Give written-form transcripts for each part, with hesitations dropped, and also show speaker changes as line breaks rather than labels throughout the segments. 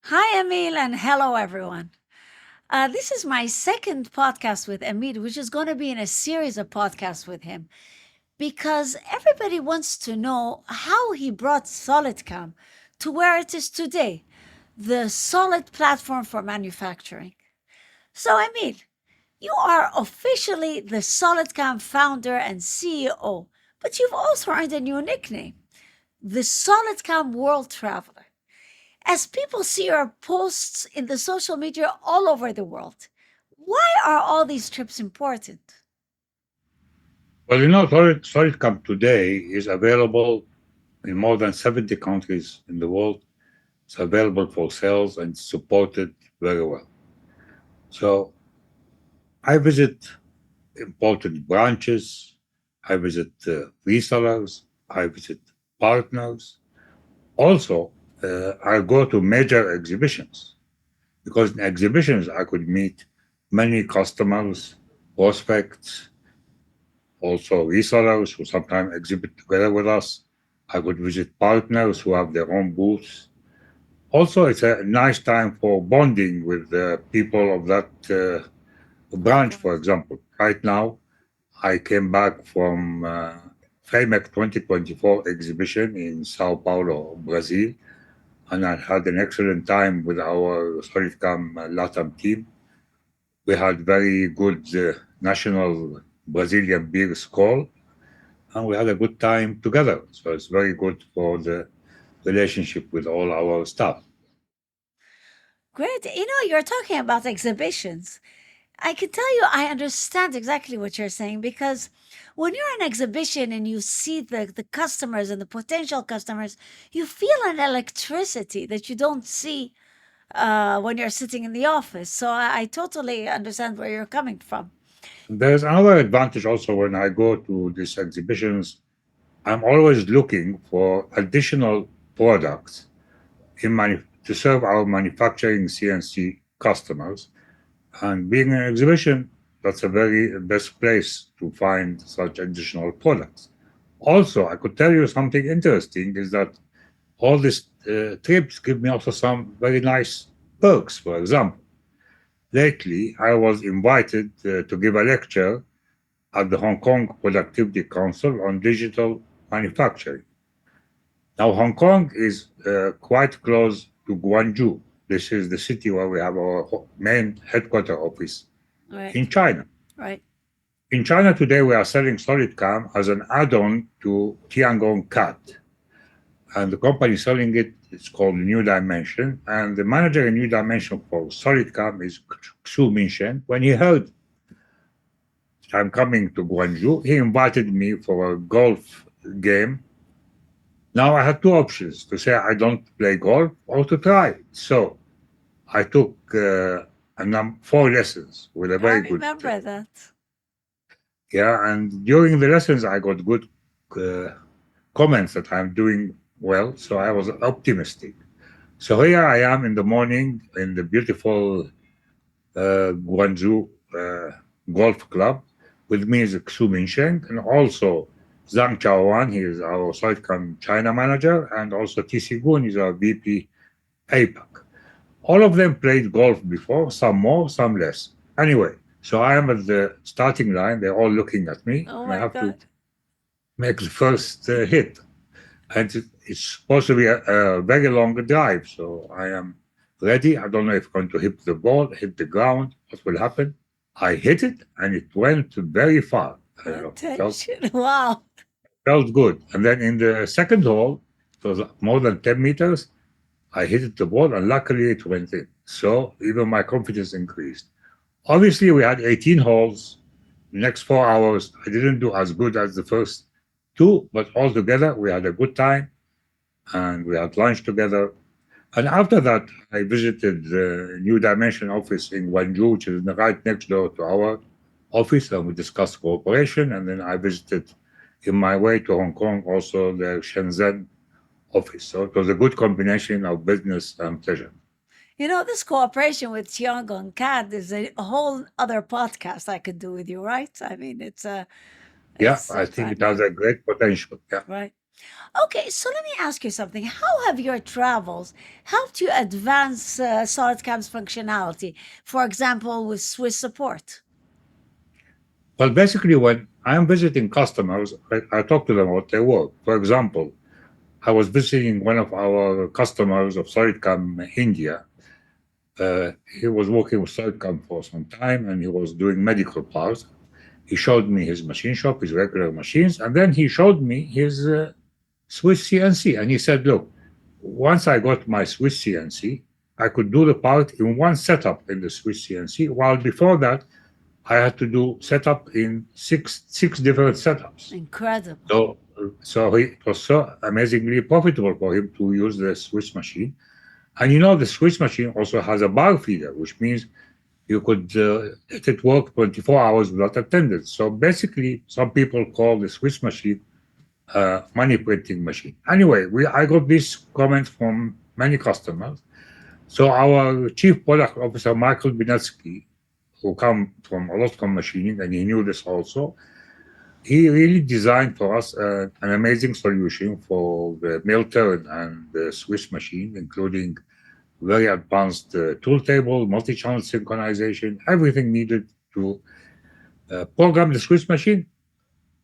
Hi, Emil, and hello, everyone. This is my second podcast with Emil, which is going to be in a series of podcasts with him because everybody wants to know how he brought SolidCAM to where it is today, the solid platform for manufacturing. So, Emil, you are officially the SolidCAM founder and CEO, but you've also earned a new nickname, the SolidCAM World Traveler. As people see your posts in the social media all over the world, why are all these trips important?
Well, SolidCAM today is available in more than 70 countries in the world. It's available for sales and supported very well. So I visit important branches, I visit resellers, I visit partners. Also, I go to major exhibitions because in exhibitions I could meet many customers, prospects, also resellers who sometimes exhibit together with us. I could visit partners who have their own booths. Also, it's a nice time for bonding with the people of that
Of
branch, for
course.
example. Right now, I came back from Somekh 2024 exhibition in Sao Paulo, Brazil, and I had an excellent time with our SolidCAM LATAM team. We had very good national Brazilian beer score, and we had a good time together. So it's very good for the relationship with all our staff.
Great. You're talking about exhibitions. I can tell you, I understand exactly what you're saying because when you're in an exhibition and you see the customers and the potential customers, you feel an electricity that you don't see when you're sitting in the office. So I totally understand where you're coming from.
There's another advantage also when I go to these exhibitions. I'm always looking for additional products to serve our manufacturing CNC customers. And being an exhibition, that's a very best place to find such additional products. Also, I could tell you something interesting is that all these trips give me also some very nice perks. For example, lately I was invited to give a lecture at the Hong Kong Productivity Council on digital manufacturing. Now, Hong Kong is quite close to Guangzhou. This is the city where we have our main headquarter office
Right.
in China.
Right.
In China today, we are selling SolidCAM as an add-on to Tiangong CAD. And the company selling it is called New Dimension. And the manager in New Dimension for SolidCAM is Xu Minshen. When he heard I'm coming to Guangzhou, he invited me for a golf game. Now I had two options to say I don't play golf or to try. So I took four lessons with a
I
very good,
remember that.
yeah. And during the lessons, I got good uh, comments that I'm doing well. So I was optimistic. So here I am in the morning in the beautiful Guangzhou Golf Club. With me is Xu Minsheng and also Zhang Chaowan. He is our Southcom China manager, and also TC Gun is our VP APAC. All of them played golf before, some more, some less. Anyway, so I am at the starting line. They're all looking at me,
Oh
and I
my
have to
God.
make the first hit. And it's supposed to be a very long drive. So I am ready. I don't know if I'm going to hit the ball, hit the ground, what will happen. I hit it, and it went very far. Felt
Attention. Wow.
felt good. And then in the second hole, it was more than 10 meters. I hit the ball, and luckily it went in. So even my confidence increased. Obviously, we had 18 holes. The next 4 hours, I didn't do as good as the first two, but altogether, we had a good time and we had lunch together. And after that, I visited the New Dimension office in Guangzhou, which is right next door to our office, and we discussed cooperation. And then I visited, in my way to Hong Kong, also the Shenzhen office. So it was a good combination of business and pleasure.
This cooperation with Tiago and Kat is a whole other podcast I could do with you, right? I mean,
Yeah,
it's
I
so
think it has
primary,
a great potential. Yeah.
right? Okay, so let me ask you something. How have your travels helped you advance SolidCAM's functionality? For example, with Swiss support.
Well, basically, when I'm visiting customers, I talk to them about their work. For example, I was visiting one of our customers of SolidCAM India. He was working with SolidCAM for some time and he was doing medical parts. He showed me his machine shop, his regular machines, and then he showed me his Swiss CNC. And he said, look, once I got my Swiss CNC, I could do the part in one setup in the Swiss CNC, while before that, I had to do setup in six different setups.
Incredible.
So it was so amazingly profitable for him to use the Swiss machine. And you know, the Swiss machine also has a bar feeder, which means you could let it work 24 hours without attendance. So basically, some people call the Swiss machine money printing machine. Anyway, I got this comment from many customers. So our chief product officer, Michael Binetsky, who come from a lot of machining, and he knew this also, he really designed for us an amazing solution for the mill turn and the Swiss machine, including very advanced tool table, multi-channel synchronization, everything needed to program the Swiss machine,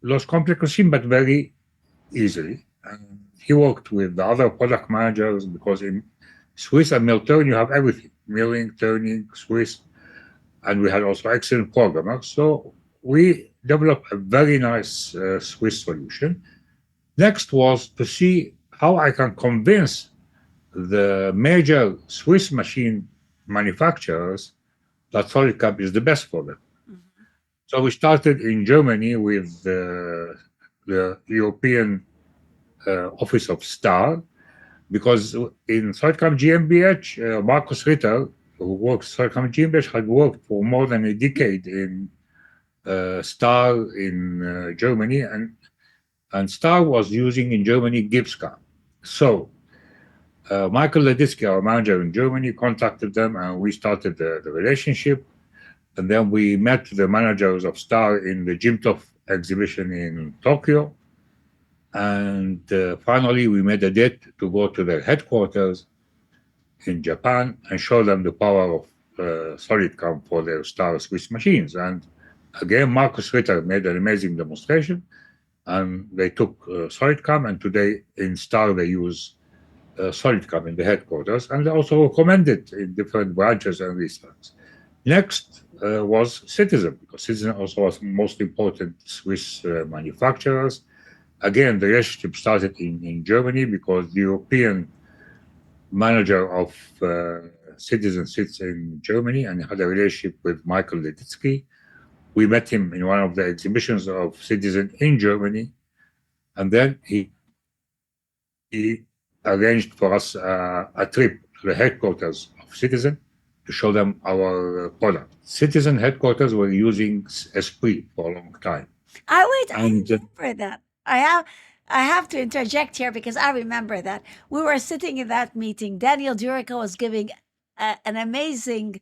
less complex machine, but very easily. And he worked with the other product managers because in Swiss and mill turn, you have everything, milling, turning, Swiss, and we had also excellent programmers. So we developed a very nice Swiss solution. Next was to see how I can convince the major Swiss machine manufacturers that SolidCAM is the best for them.
Mhm.
So we started in Germany with the European Office of STAR, because in SolidCAM GmbH, Markus Ritter, who works SolidCAM GmbH, had worked for more than a decade in STAR in Germany, and STAR was using in Germany GIBSCAM. So Michael Leditsky, our manager in Germany, contacted them and we started the relationship. And then we met the managers of STAR in the Jimtov exhibition in Tokyo. And finally, we made a date to go to their headquarters in Japan and show them the power of SolidCAM for their STAR Swiss machines. And again, Markus Ritter made an amazing demonstration. And they took SolidCAM, and today in STAR they use SolidCAM in the headquarters, and they also recommend it in different branches and research. Next was Citizen, because Citizen also was the most important Swiss manufacturers. Again, the relationship started in Germany because the European manager of Citizen sits in Germany and had a relationship with Michael Leditsky. We met him in one of the exhibitions of Citizen in Germany, and then he arranged for us a trip to the headquarters of Citizen to show them our product. Citizen headquarters were using Esprit for a long time.
I
And
remember that. I have to interject here because I remember that. We were sitting in that meeting. Daniel Durica was giving an amazing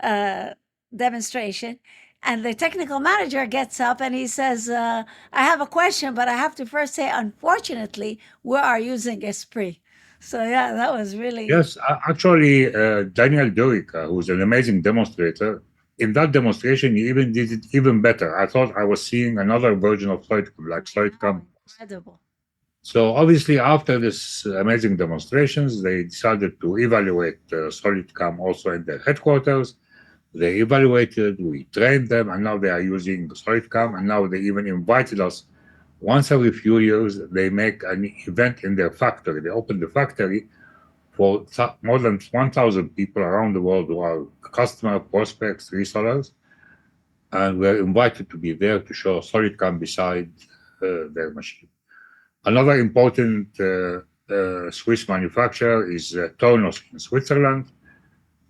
uh, demonstration. And the technical manager gets up and he says, I have a question, but I have to first say, unfortunately, we are using Esprit. So, yeah, that was really.
yes, actually, Daniel Durica, who's an amazing demonstrator, in that demonstration, he even did it even better. I thought I was seeing another version of SolidCAM, like
I know,
SolidCAM.
incredible.
So obviously, after this amazing demonstrations, they decided to evaluate SolidCAM also in their headquarters. They evaluated, we trained them, and now they are using SolidCAM. And now they even invited us once every few years. They make an event in their factory. They open the factory for more than 1,000 people around the world who are customer, prospects, resellers. And we're invited to be there to show SolidCAM beside their machine. Another important Swiss manufacturer is Tornos in Switzerland.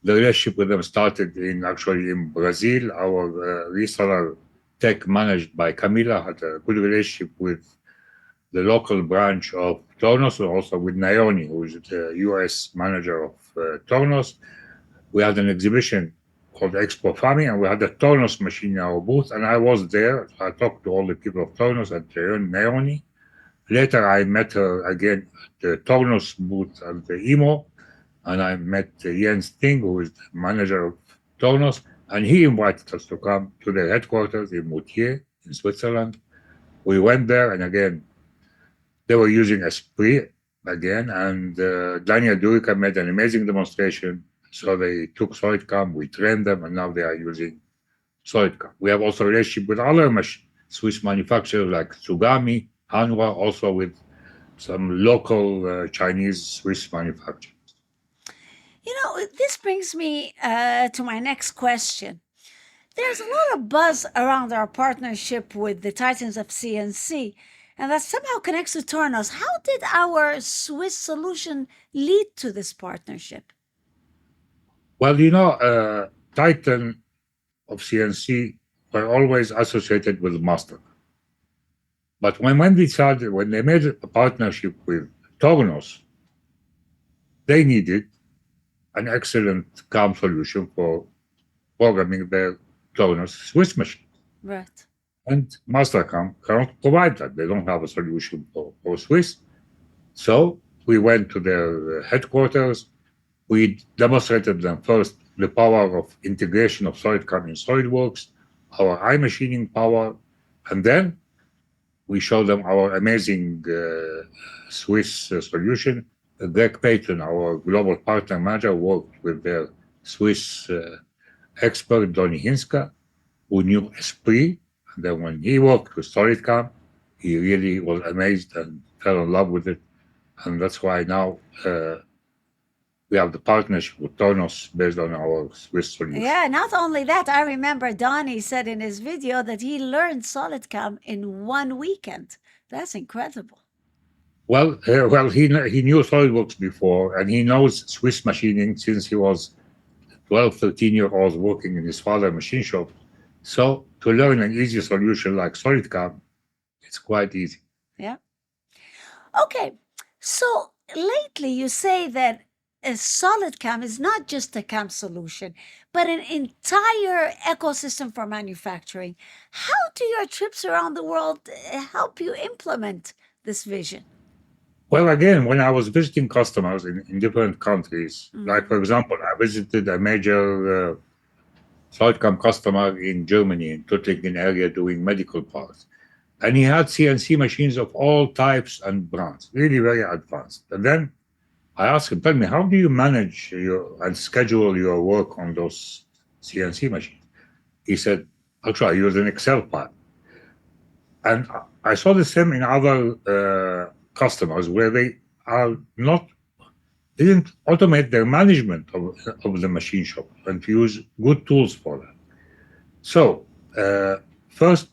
The relationship with them started actually in Brazil. Our reseller tech managed by Camila had a good relationship with the local branch of Tornos, and also with Naoni, who is the US manager of Tornos. We had an exhibition called Expo Fami, and we had a Tornos machine in our booth, and I was there. I talked to all the people of Tornos and Naoni. Later, I met her again at the Tornos booth at the EMO, and I met Jens Ting, who is the manager of Tornos, and he invited us to come to their headquarters in Moutier in Switzerland. We went there, and again, they were using Esprit again, and Daniel Durica made an amazing demonstration. So they took SolidCAM, we trained them, and now they are using SolidCAM. We have also a relationship with other Swiss manufacturers like Tsugami, Hanwha, also with some local Chinese Swiss manufacturers.
This brings me to my next question. There's a lot of buzz around our partnership with the Titans of CNC, and that somehow connects to Tornos. How did our Swiss solution lead to this partnership?
Well, Titan of CNC were always associated with Master. But when they made a partnership with Tornos, they needed an excellent CAM solution for programming their Tornos Swiss machine.
Right.
And Mastercam cannot provide that. They don't have a solution for Swiss. So we went to their headquarters. We demonstrated them first the power of integration of SolidCAM in SolidWorks, our eye machining power, and then we showed them our amazing Swiss solution. Greg Payton, our global partner manager, worked with their Swiss expert, Donny Hinska, who knew Esprit. And then when he worked with SolidCAM, he really was amazed and fell in love with it. And that's why now we have the partnership with Tornos based on our Swiss solution.
Yeah, not only that, I remember Donnie said in his video that he learned SolidCAM in one weekend. That's incredible.
Well, he knew SolidWorks before, and he knows Swiss machining since he was 12, 13-year-old working in his father's machine shop. So to learn an easy solution like SolidCAM, it's quite easy.
Yeah. Okay, so lately you say that a SolidCAM is not just a CAM solution, but an entire ecosystem for manufacturing. How do your trips around the world help you implement this vision?
Well, again, when I was visiting customers in different countries, like, for example, I visited a major SolidCAM customer in Germany, in Tuttlingen area, doing medical parts. And he had CNC machines of all types and brands, really very advanced. And then I asked him, tell me, how do you manage and schedule your work on those CNC machines? He said, actually, I use an Excel file. And I saw the same in other customers where they didn't automate their management of the machine shop and to use good tools for that. So first,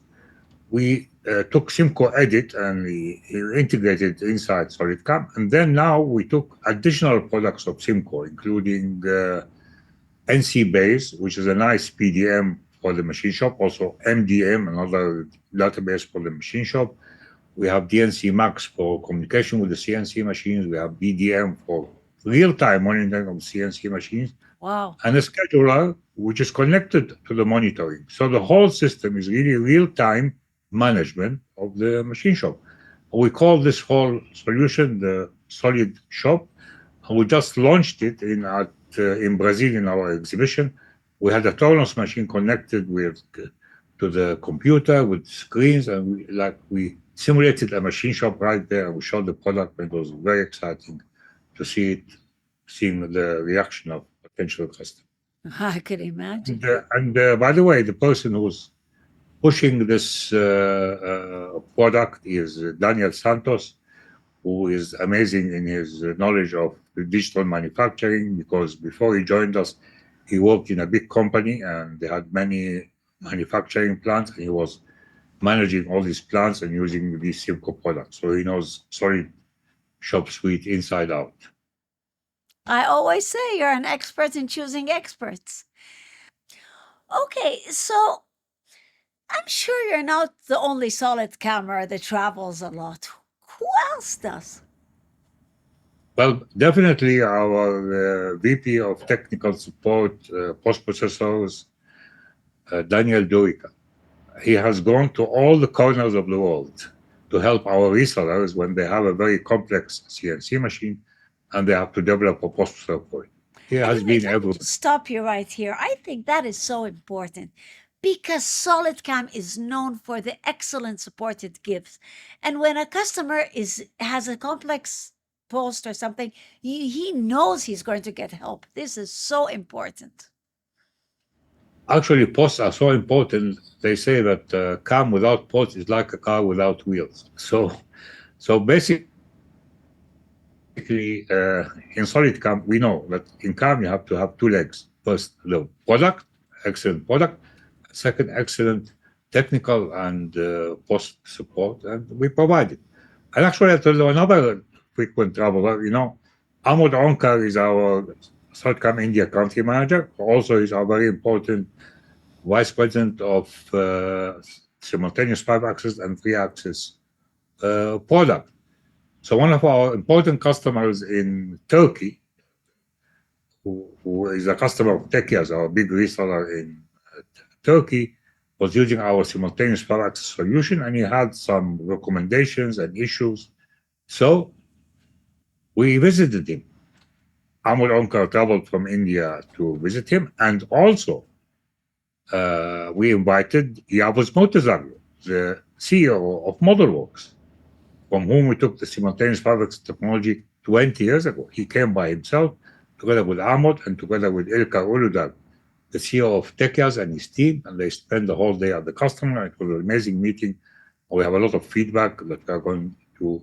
we took Simco Edit and we integrated inside SolidCAM. And then now we took additional products of Simco, including NC Base, which is a nice PDM for the machine shop, also MDM, another database for the machine shop. We have DNC Max for communication with the CNC machines. We have BDM for real-time monitoring of CNC machines.
Wow.
And a scheduler, which is connected to the monitoring. So the whole system is really real-time management of the machine shop. We call this whole solution the Solid Shop. And we just launched it in Brazil in our exhibition. We had a Tornos machine connected to the computer with screens, and we simulated a machine shop right there, and we showed the product, and it was very exciting to seeing the reaction of potential customers.
I could imagine.
And by the way, the person who's pushing this product is Daniel Santos, who is amazing in his knowledge of digital manufacturing, because before he joined us, he worked in a big company and they had many manufacturing plants, and he was managing all these plants and using these Simco products. So he knows Solid Shop Suite inside out.
I always say you're an expert in choosing experts. Okay, so I'm sure you're not the only solid camera that travels a lot. Who else does?
Well, definitely our VP of Technical Support, Post-Processors, Daniel Durica. He has gone to all the corners of the world to help our resellers when they have a very complex CNC machine and they have to develop a processor for it. He
And
has
Emil,
been
let me
everywhere.
just stop you right here. I think that is so important because SolidCAM is known for the excellent support it gives. And when a customer has a complex post or something, he knows he's going to get help. This is so important.
Actually, posts are so important. They say that CAM without posts is like a car without wheels. So basically, in SolidCAM, we know that in CAM you have to have two legs. First, the product, excellent product. Second, excellent technical and post support, and we provide it. And actually, I tell you another frequent traveler, Ahmad Onkar is our SolidCAM India country manager. Also, he's our very important vice president of simultaneous 5-axis and 3-axis product. So one of our important customers in Turkey, who is a customer of Tekias, our big reseller in Turkey, was using our simultaneous 5-axis solution, and he had some recommendations and issues. So we visited him. Amul Onkar traveled from India to visit him, and also we invited Yavuz Motazaglu, the CEO of Modelworks, from whom we took the simultaneous 5-axis technology 20 years ago. He came by himself, together with Ahmad and together with Ilkar Uludar, the CEO of Tekias and his team, and they spent the whole day at the customer. It was an amazing meeting. We have a lot of feedback that we are going to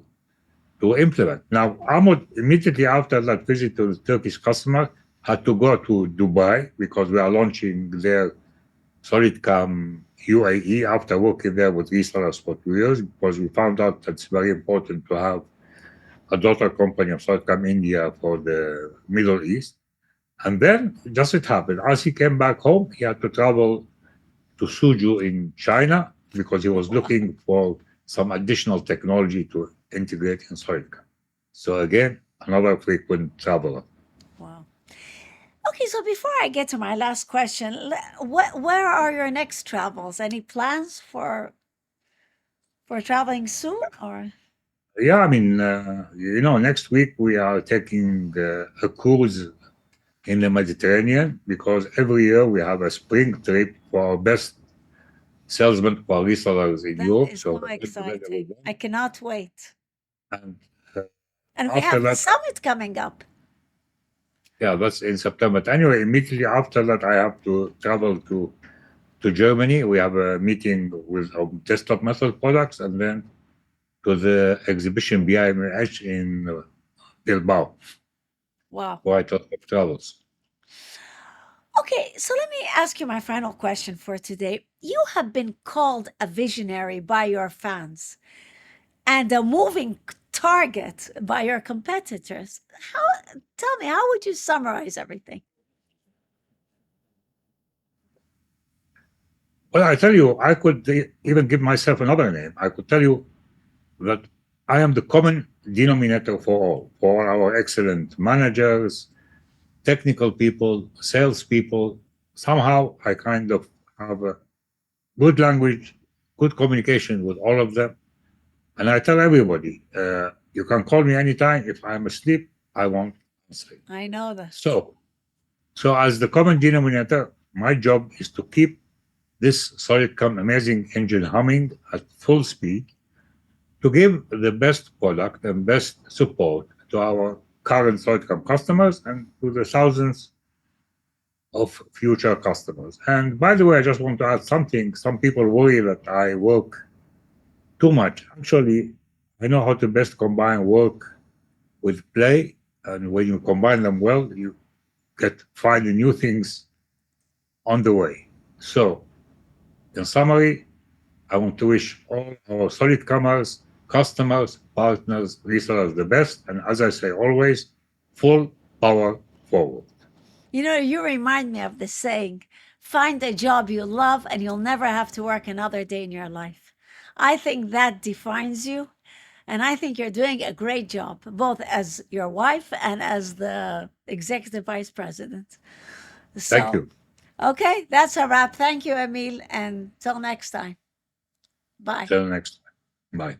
implement. Now, Ahmad, immediately after that visit to the Turkish customer, had to go to Dubai because we are launching their SolidCAM UAE after working there with resellers for 2 years, because we found out that it's very important to have a daughter company of SolidCAM India for the Middle East. And then, just it happened, as he came back home, he had to travel to Suzhou in China because he was looking for some additional technology to integrate in SolidCAM. So again, another frequent traveler.
Wow. Okay, so before I get to my last question, where are your next travels? Any plans for traveling soon or?
Yeah, I mean, next week we are taking a cruise in the Mediterranean because every year we have a spring trip for our best salesmen for resellers in
That
Europe.
is
So
so
we're going together with
exciting.
them.
I cannot wait.
And uh,
And we
after
have the
that,
summit coming up.
yeah, that's in September. But anyway, immediately after that, I have to travel to Germany. We have a meeting with our desktop method products, and then to the exhibition BIMH in Bilbao,
Wow.
quite a lot of travels.
Okay, so let me ask you my final question for today. You have been called a visionary by your fans and a moving target by your competitors. Tell me, how would you summarize everything?
Well, I tell you, I could even give myself another name. I could tell you that I am the common denominator for our excellent managers, technical people, salespeople. Somehow I kind of have a good language, good communication with all of them. And I tell everybody, you can call me anytime. If I'm asleep, I won't answer.
I know that.
So as the common denominator, my job is to keep this SolidCAM amazing engine humming at full speed to give the best product and best support to our current SolidCAM customers and to the thousands of future customers. And by the way, I just want to add something. Some people worry that I work too much. Actually, I know how to best combine work with play. And when you combine them well, you get finding new things on the way. So, in summary, I want to wish all our SolidCAMers, customers, partners, resellers the best. And as I say always, full power forward.
You remind me of the saying, find a job you love and you'll never have to work another day in your life. I think that defines you. And I think you're doing a great job, both as your wife and as the executive vice president.
Thank
So,
you.
okay, that's a wrap. Thank you, Emil. And till next time. Bye.
Till next time. Bye.